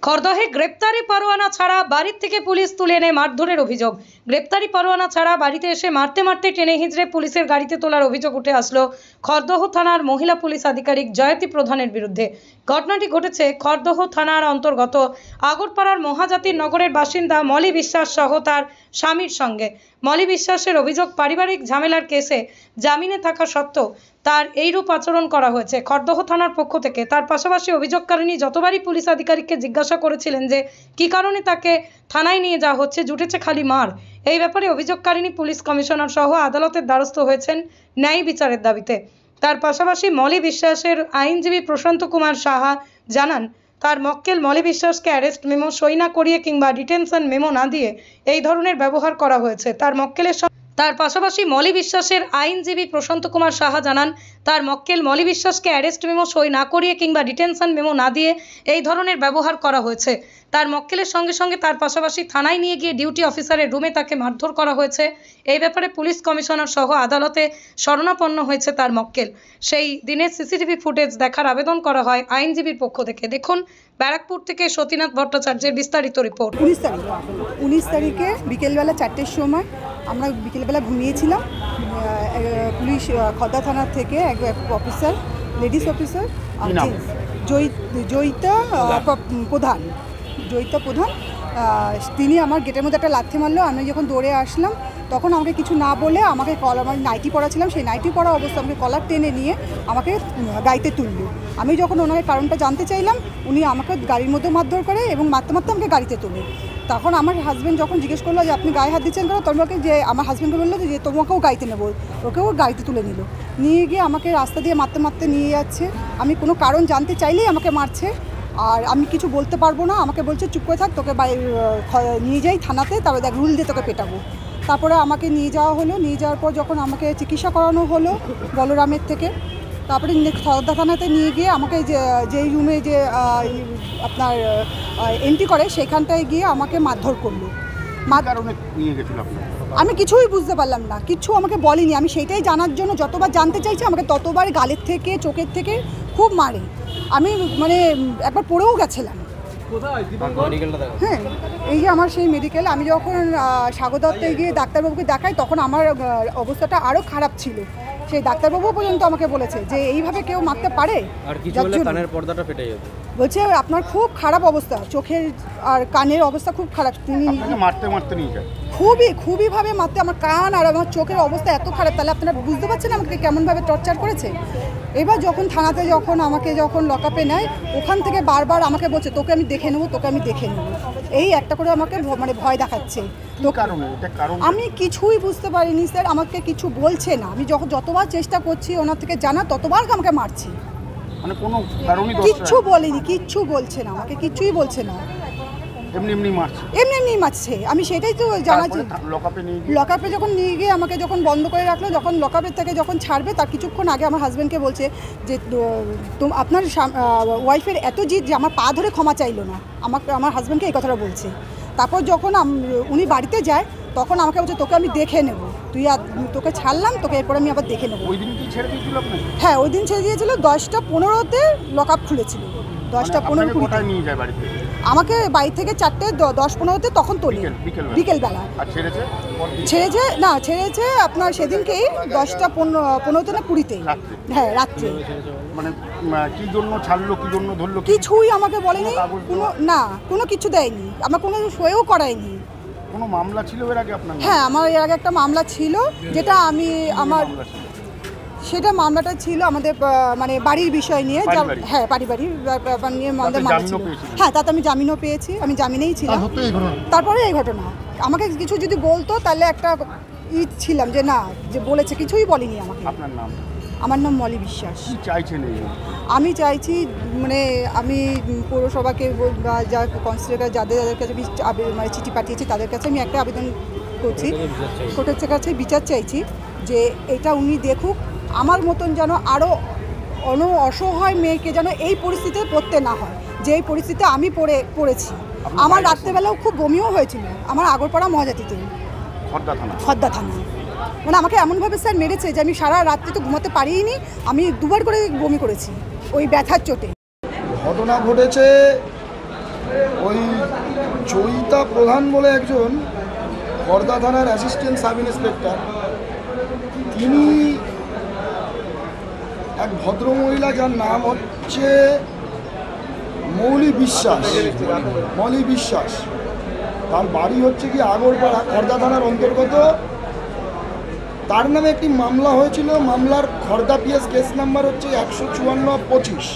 খড়দহে গ্রেপ্তারি পরোয়ানা ছাড়া বাড়ির থেকে পুলিশ তুলে এনে মারধরের অভিযোগ। গ্রেপ্তারি পরোয়ানা ছাড়া বাড়িতে এসে মারতে মারতে টেনে হিঁচড়ে পুলিশের গাড়িতে তোলার অভিযোগ উঠে আসলো খড়দহ থানার মহিলা পুলিশ আধিকারিক জয়তী প্রধানের বিরুদ্ধে। ঘটনাটি ঘটেছে খড়দহ থানার অন্তর্গত আগরপাড়ার মহাজাতির নগরের বাসিন্দা মলি বিশ্বাস সহ তার স্বামীর সঙ্গে। মলি বিশ্বাসের অভিযোগ, পারিবারিক ঝামেলার কেসে জামিনে থাকা সত্ত্বেও তার এইরূপ আচরণ করা হয়েছে খড়দহ থানার পক্ষ থেকে। তার পাশাপাশি অভিযোগকারিনী যতবারই পুলিশ আধিকারিককে জিজ্ঞাসা করেছিলেন যে কী কারণে তাকে থানায় নিয়ে যাওয়া হচ্ছে, জুটেছে খালি মার। এই ব্যাপারে অভিযোগকারিনী পুলিশ কমিশনার সহ আদালতের দ্বারস্থ হয়েছেন ন্যায় বিচারের দাবিতে। তার পাশাপাশি মলি বিশ্বাসের আইনজীবী প্রশান্ত কুমার সাহা জানান, তার মক্কেল মলি বিশ্বাসকে অ্যারেস্ট মেমো সই না করিয়ে কিংবা ডিটেনশন মেমো না দিয়ে এই ধরনের ব্যবহার করা হয়েছে। তার পাশাপাশি মলি বিশ্বাসের আইনজীবী প্রশান্ত কুমার সাহা জানান, তার মক্কেল মলি বিশ্বাসকে অ্যারেস্ট মেমো সই না করিয়ে কিংবা ডিটেনশন মেমো না দিয়ে এই ধরনের ব্যবহার করা হয়েছে। তার মক্কেলের সঙ্গে সঙ্গে তার পাশাপাশি থানায় নিয়ে গিয়ে ডিউটি অফিসারের রুমে তাকে মারধর করা হয়েছে। এই ব্যাপারে পুলিশ কমিশনার সহ আদালতে শরণাপন্ন হয়েছে তার মক্কেল। সেই দিনের সিসিটিভি ফুটেজ দেখার আবেদন করা হয় আইনজীবীর পক্ষ থেকে। দেখুন ব্যারাকপুর থেকে সতীনাথ ভট্টাচার্যের বিস্তারিত রিপোর্ট। 19 তারিখে বিকেলবেলা 4টের সময় আমরা বিকেলবেলা ঘুমিয়েছিলাম। পুলিশ খড়দা থানার থেকে এক অফিসার, লেডিস অফিসার জয়িতা প্রধান, তিনি আমার গেটের মধ্যে একটা লাথি মারলো। আমি যখন দৌড়ে আসলাম তখন আমাকে কিছু না বলে আমাকে আমার নাইটি পরা ছিলাম, সেই নাইটি পরা অবস্থা আমাকে কলার টেনে নিয়ে আমাকে গাড়িতে তুললো। আমি যখন ওনার কারণটা জানতে চাইলাম, উনি আমাকে গাড়ির মধ্যে মারধর করে এবং মারতে মারতে আমাকে গাড়িতে তোলে। তখন আমার হাজব্যান্ড যখন জিজ্ঞেস করলো যে আপনি গায়ে হাত দিচ্ছেন কেন, তোমাকে যে আমার হাজব্যান্ডকে বললো যে তোমাকেও গাড়িতে নেবো, ওকেও গাড়িতে তুলে নিল। নিয়ে গিয়ে আমাকে রাস্তা দিয়ে মারতে মারতে নিয়ে যাচ্ছে। আমি কোনো কারণ জানতে চাইলেই আমাকে মারছে, আর আমি কিছু বলতে পারবো না। আমাকে বলছে চুপ করে থাক, তোকে নিয়ে যাই থানাতে, তারপরে দেখ রুল দিয়ে তোকে পেটাবো। তারপরে আমাকে নিয়ে যাওয়া হলো। নিয়ে যাওয়ার পর যখন আমাকে চিকিৎসা করানো হলো বলরামের থেকে, তারপরে খড়দা থানাতে নিয়ে গিয়ে আমাকে যেই রুমে যে আপনার এন্ট্রি করে সেখানটায় গিয়ে আমাকে মারধর করলো। আমি কিছুই বুঝতে পারলাম না, কিচ্ছু আমাকে বলেনি। আমি সেইটাই জানার জন্য যতবার জানতে চাইছি আমাকে ততবার গালের থেকে চোখের থেকে খুব মারে। আমি মানে একবার পড়েও গেছিলাম। হ্যাঁ, এই যে আমার সেই মেডিকেল। আমি যখন স্বাগতাতে গিয়ে ডাক্তারবাবুকে দেখাই তখন আমার অবস্থাটা আরও খারাপ ছিল। সেই ডাক্তারবাবু পর্যন্ত আমাকে বলেছে যে এইভাবে কেউ মারতে পারে, বলছে আপনার খুব খারাপ অবস্থা, চোখের আর কানের অবস্থা খুব খারাপ। তিনি মারতে নিয়ে যায় খুবইভাবে মারতে, আমার কান আর আমার চোখের অবস্থা এত খারাপ। তাহলে আপনারা বুঝতে পারছেন আমাকে কেমনভাবে টর্চার করেছে। এবার যখন থানাতে আমাকে লকআপে নেয়, ওখান থেকে বারবার আমাকে বলছে তোকে আমি দেখে নেবো, তোকে আমি দেখে নেবো, এই একটা করে আমাকে মানে ভয় দেখাচ্ছে। আমি কিছুই বুঝতে পারিনি স্যার, আমাকে কিছু বলছে না। আমি যতবার চেষ্টা করছি ওনার থেকে জানা, ততবার আমাকে মারছি। কিচ্ছু বলেনি, কিচ্ছু বলছে না, আমাকে কিচ্ছুই বলছে না, এমনি মারছে। আমি সেটাই তো জানাচ্ছি। লকআপে যখন নিয়ে গিয়ে আমাকে যখন বন্ধ করে রাখলো, যখন লকআপের থেকে যখন ছাড়বে তার কিছুক্ষণ আগে আমার হাজব্যান্ডকে বলছে যে আপনার ওয়াইফের এত জিদ যে আমার পা ধরে ক্ষমা চাইলো না। আমার হাজব্যান্ডকে এই কথাটা বলছে। তারপর যখন উনি বাড়িতে যায় তখন আমাকে বলছে তোকে আমি দেখে নেব, তোকে ছাড়লাম, তোকে এরপর আমি আবার দেখে নেবো। হ্যাঁ, ওই দিন ছেড়ে দিয়েছিল। 10টা 15-তে লকআপ খুলেছিল। 10টা 15 আমাকে বাড়ি থেকে 4টে 10-15-তে তখন তোলে বিকেলবেলা। ছেড়েছে আপনার সেদিনকেই 10টা 15-তে না 20-তে। হ্যাঁ, রাত্রে। কিছুই আমাকে বলেনি, কোনো কিছু দেয়নি, আমার কোনো সইও করায়নি। কোনো মামলা ছিল এর আগে আপনার? হ্যাঁ, আমার এর আগে একটা মামলা ছিল, যেটা সেটা মামলাটা ছিল আমাদের মানে বাড়ির বিষয় নিয়ে। হ্যাঁ, পারিবারিক ব্যাপার নিয়ে আমাদের মামলা ছিল। হ্যাঁ, তাতে আমি জামিনও পেয়েছি, আমি জামিনেই ছিলাম। তারপরে এই ঘটনা। আমাকে কিছু যদি বলতো তাহলে একটা ছিলাম যে না, যে বলেছে, কিছুই বলেনি আমাকে। আপনার নাম? আমার নাম মলি বিশ্বাস। আমি চাইছি মানে আমি পৌরসভাকে বা যা কনস্টেবল যাদের কাছে মানে চিঠি পাঠিয়েছি তাদের কাছে আমি একটা আবেদন করছি, কোর্টের কাছে বিচার চাইছি যে এটা উনি দেখুক, আমার মতন যেন আরও অসহায় মেয়েকে যেন এই পরিস্থিতিতে পড়তে না হয়, যে এই পরিস্থিতিতে আমি পড়েছি। আমার রাত্রেবেলাও খুব বমিও হয়েছিল, আমার আগরপাড়া মহাজাতিতে খড়দা থানা। মানে আমাকে এমনভাবে স্যার মেরেছে যে আমি সারা রাত্রি তো ঘুমাতে পারিনি, আমি 2বার করে বমি করেছি ওই ব্যথার চোটে। ঘটনা ঘটেছে ওই জয়িতা প্রধান বলে একজন খড়দা থানার অ্যাসিস্ট্যান্ট সাব ইন্সপেক্টর, তিনি এক ভদ্রমহিলা যার নাম হচ্ছে মৌলি বিশ্বাস, তার বাড়ি হচ্ছে কি আগরপাড়া, খড়দা থানার অন্তর্গত। তার নামে একটি মামলা হয়েছিল, মামলার খড়দা পিএস কেস নাম্বার হচ্ছে 154-25।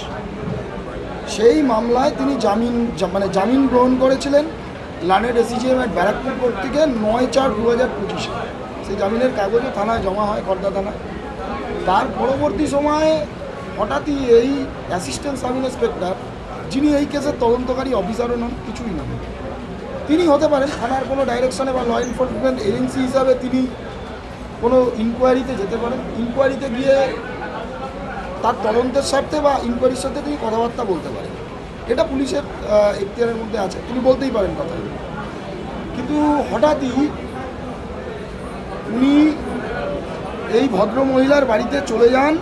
সেই মামলায় তিনি জামিন গ্রহণ করেছিলেন লানেট এসিজিএম এর ব্যারাকপুর কোর্ট থেকে 9/4/2025। সেই জামিনের কাগজও থানায় জমা হয়, খড়দা থানায়। তার পরবর্তী সময়ে হঠাৎই এই অ্যাসিস্ট্যান্ট সাব ইন্সপেক্টর, যিনি এই কেসের তদন্তকারী অফিসারও নন, কিছুই নন, তিনি হতে পারেন থানার কোনো ডাইরেকশনে বা ল এনফোর্সমেন্ট এজেন্সি হিসাবে তিনি কোনো ইনকোয়ারিতে যেতে পারেন। ইনকোয়ারিতে গিয়ে তার তদন্তের স্বার্থে বা ইনকোয়ারির সাথে তিনি কথাবার্তা বলতে পারেন, এটা পুলিশের এখতিয়ারের মধ্যে আছে, তিনি বলতেই পারেন কথা। কিন্তু হঠাৎই উনি এই ভদ্র মহিলার বাড়িতে চলে যান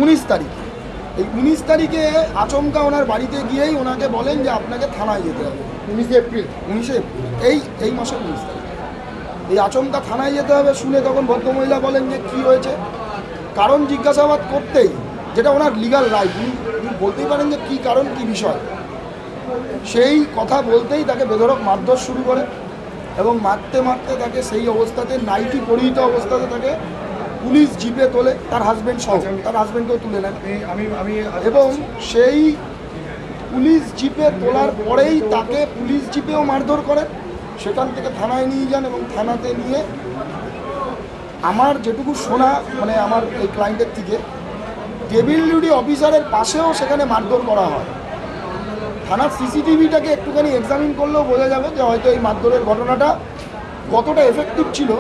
19 তারিখে। এই 19 তারিখে আচমকা ওনার বাড়িতে গিয়েই ওনাকে বলেন যে আপনাকে থানায় যেতে হবে। 19 এপ্রিল এই মাসের 19 তারিখ এই আচমকা থানায় যেতে হবে শুনে তখন ভদ্রমহিলা বলেন যে কী হয়েছে। কারণ জিজ্ঞাসাবাদ করতেই, যেটা ওনার লিগাল রাইট, উনি বলতেই পারেন যে কী কারণ কী বিষয়, সেই কথা বলতেই তাকে বেধড়ক মারধর শুরু করে এবং মারতে মারতে তাকে সেই অবস্থাতে, নাইটি পরিহিত অবস্থাতে তাকে পুলিশ জিপে তোলে, তার হাজব্যান্ড সহ, তার হাজব্যান্ডকেও তুলে নেন। এবং সেই পুলিশ জিপে তোলার পরেই তাকে পুলিশ জিপেও মারধর করেন, সেখান থেকে থানায় নিয়ে যান এবং থানাতে নিয়ে আমার যেটুকু শোনা, আমার এই ক্লায়েন্টের থেকে, ডেভিলডি অফিসারের পাশেও সেখানে মারধর করা হয়। থানার সিসিটিভিটাকে একটুখানি এক্সামিন করলেও বোঝা যাবে যে হয়তো এই মারধরের ঘটনাটা কতটা এফেক্টিভ ছিল,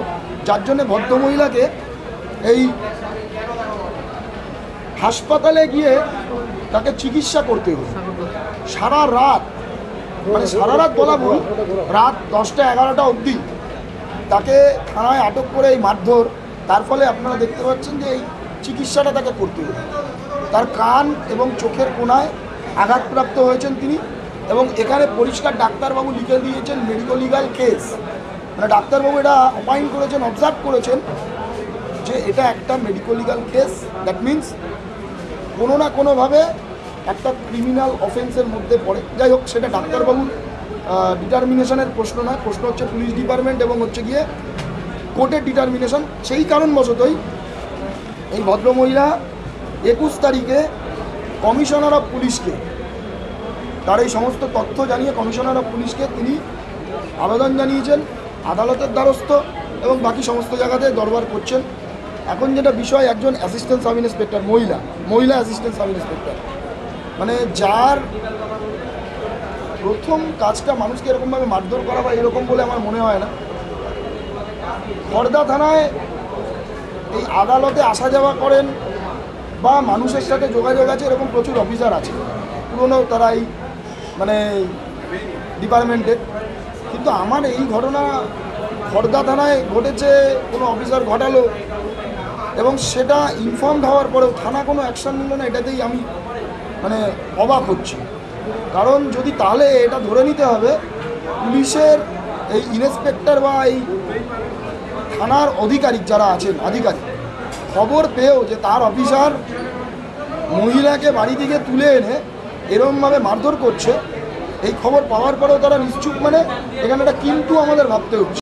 যার জন্যে ভদ্রমহিলাকে এই হাসপাতালে গিয়ে তাকে চিকিৎসা করতে হলো। সারা রাত বলা ভুল, রাত 10টা-11টা অবধি তাকে থানায় আটক করে এই মারধর, তার ফলে আপনারা দেখতে পাচ্ছেন যে এই চিকিৎসাটা তাকে করতে হলো। তার কান এবং চোখের কোণায় আঘাতপ্রাপ্ত হয়েছেন তিনি, এবং এখানে পরিষ্কার ডাক্তারবাবু লিখে দিয়েছেন মেডিকো লিগাল কেস। ডাক্তারবাবু এটা অপাইন করেছেন, অবজার্ভ করেছেন যে এটা একটা medico legal case, that means কোনো না কোনোভাবে একটা ক্রিমিনাল অফেন্সের মধ্যে পড়ে। যাই হোক, সেটা ডাক্তারবাবুর ডিটারমিনেশনের প্রশ্ন নয়, প্রশ্ন হচ্ছে পুলিশ ডিপার্টমেন্ট এবং হচ্ছে গিয়ে কোর্টের ডিটারমিনেশন। সেই কারণবশতই এই ভদ্রমহিলা 21 তারিখে কমিশনার অফ পুলিশকে, তার এই সমস্ত তথ্য জানিয়ে কমিশনার অফ পুলিশকে তিনি আবেদন জানিয়েছেন, আদালতের দ্বারস্থ এবং বাকি সমস্ত জায়গাতে দরবার করছেন। এখন যেটা বিষয়, একজন অ্যাসিস্ট্যান্ট সাব ইন্সপেক্টর, মহিলা অ্যাসিস্ট্যান্ট সাব ইন্সপেক্টর, যার প্রথম কাজটা মানুষকে এরকমভাবে মারধর করা বা এরকম বলে আমার মনে হয় না। খড়দা থানায় এই আদালতে আসা যাওয়া করেন বা মানুষের সাথে যোগাযোগ আছে এরকম প্রচুর অফিসার আছে, পুরনো তারা এই ডিপার্টমেন্টের। কিন্তু আমার এই ঘটনা খড়দা থানায় ঘটেছে, কোনো অফিসার ঘটালো এবং সেটা ইনফর্মড হওয়ার পরেও থানা কোনো অ্যাকশন নিল না, এটাতেই আমি অবাক হচ্ছি। কারণ যদি তাহলে এটা ধরে নিতে হবে পুলিশের এই ইন্সপেক্টর বা এই থানার আধিকারিক যারা আছেন, খবর পেয়েও যে তার অফিসার মহিলাকে বাড়ি থেকে তুলে এনে এরকমভাবে মারধর করছে, এই খবর পাওয়ার পরেও তারা নিশ্চুপ, এখানে একটা কিন্তু আমাদের ভাবতে হচ্ছে।